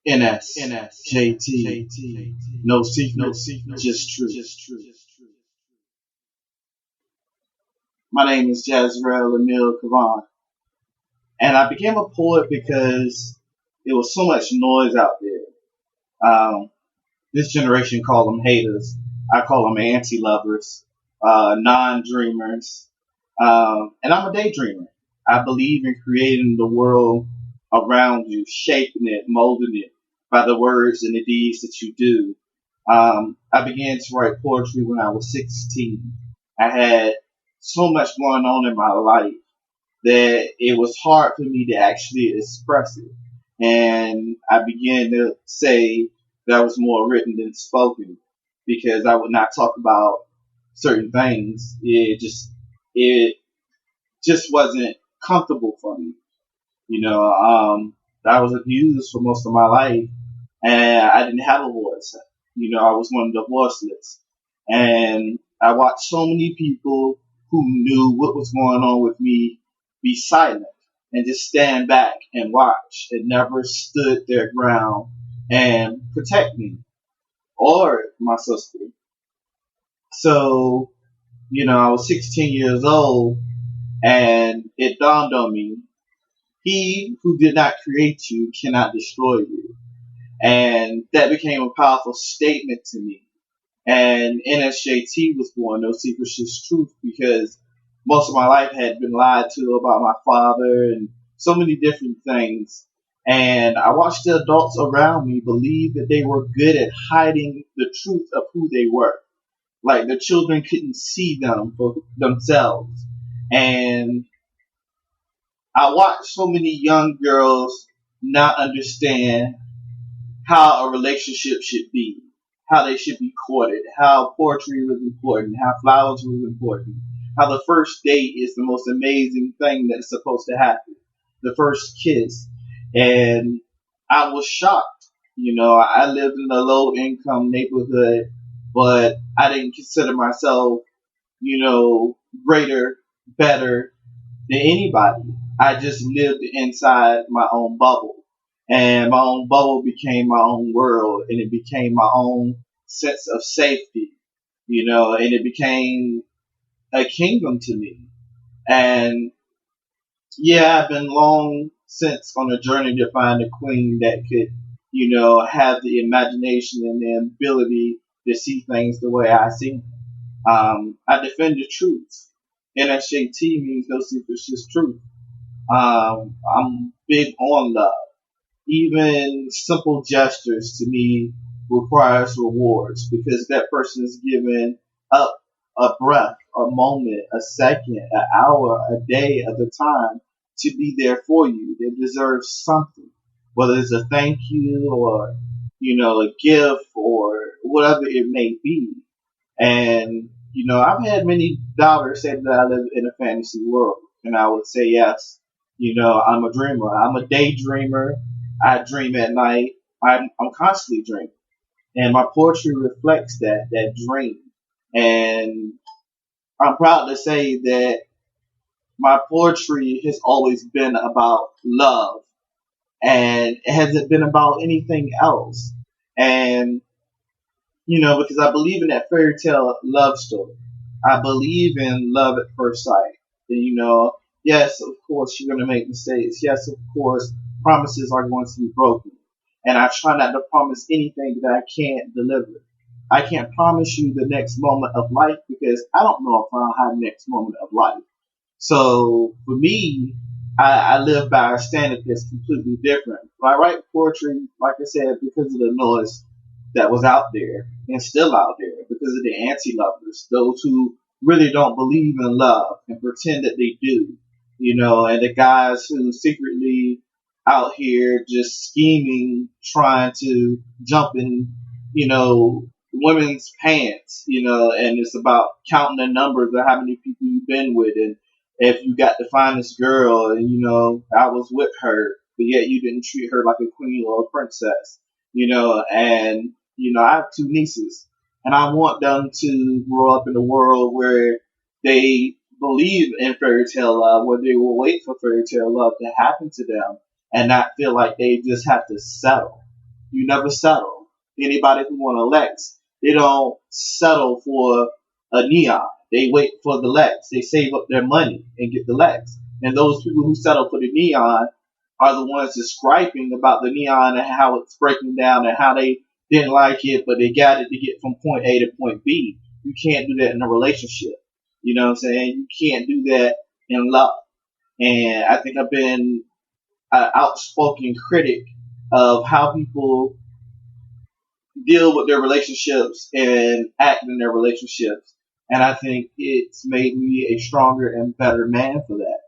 NSJT. No secrets, just truth. My name is Jazrael Emil Kavan, and I became a poet because there was so much noise out there. This generation call them haters. I call them anti-lovers, non-dreamers, and I'm a daydreamer. I believe in creating the world around you, shaping it, molding it by the words and the deeds that you do. I began to write poetry when I was 16. I had so much going on in my life that it was hard for me to actually express it. And I began to say that was more written than spoken because I would not talk about certain things. It just wasn't comfortable for me. I was abused for most of my life and I didn't have a voice. I was one of the voiceless. And I watched so many people who knew what was going on with me be silent and just stand back and watch and never stood their ground and protect me or my sister. So, I was 16 years old and it dawned on me, he who did not create you cannot destroy you. And that became a powerful statement to me. And NSJT was born, No Secrets, Just Truth, because most of my life had been lied to about my father and so many different things. And I watched the adults around me believe that they were good at hiding the truth of who they were. Like the children couldn't see them for themselves. And I watched so many young girls not understand how a relationship should be, how they should be courted, how poetry was important, how flowers was important, how the first date is the most amazing thing that's supposed to happen, the first kiss. And I was shocked. I lived in a low income neighborhood, but I didn't consider myself, greater, better than anybody. I just lived inside my own bubble. And my own bubble became my own world and it became my own sense of safety, and it became a kingdom to me. And yeah, I've been long since on a journey to find a queen that could, have the imagination and the ability to see things the way I see them. I defend the truth. NSJT means no secrets, just truth. I'm big on love. Even simple gestures to me requires rewards because that person is given up a breath, a moment, a second, an hour, a day of the time to be there for you. They deserve something, whether it's a thank you or, a gift or whatever it may be. And, I've had many doubters say that I live in a fantasy world and I would say yes. I'm a dreamer. I'm a daydreamer. I dream at night. I'm constantly dreaming. And my poetry reflects that dream. And I'm proud to say that my poetry has always been about love and it hasn't been about anything else. And, because I believe in that fairy tale love story. I believe in love at first sight. And, yes, of course, you're going to make mistakes. Yes, of course, promises are going to be broken. And I try not to promise anything that I can't deliver. I can't promise you the next moment of life because I don't know if I'll have the next moment of life. So for me, I live by a standard that's completely different. I write poetry, like I said, because of the noise that was out there and still out there, because of the anti-lovers, those who really don't believe in love and pretend that they do, and the guys who secretly out here just scheming, trying to jump in, women's pants, and it's about counting the numbers of how many people you've been with. And if you got to find this girl and, I was with her, but yet you didn't treat her like a queen or a princess, and, I have two nieces and I want them to grow up in a world where they believe in fairy tale love, where they will wait for fairy tale love to happen to them and not feel like they just have to settle. You never settle. Anybody who want to Lex, they don't settle for a neon. They wait for the Lex. They save up their money and get the Lex. And those people who settle for the neon are the ones that's griping about the neon and how it's breaking down and how they didn't like it, but they got it to get from point A to point B. You can't do that in a relationship. You know what I'm saying? You can't do that in love. And I think I've been an outspoken critic of how people deal with their relationships and act in their relationships. And I think it's made me a stronger and better man for that.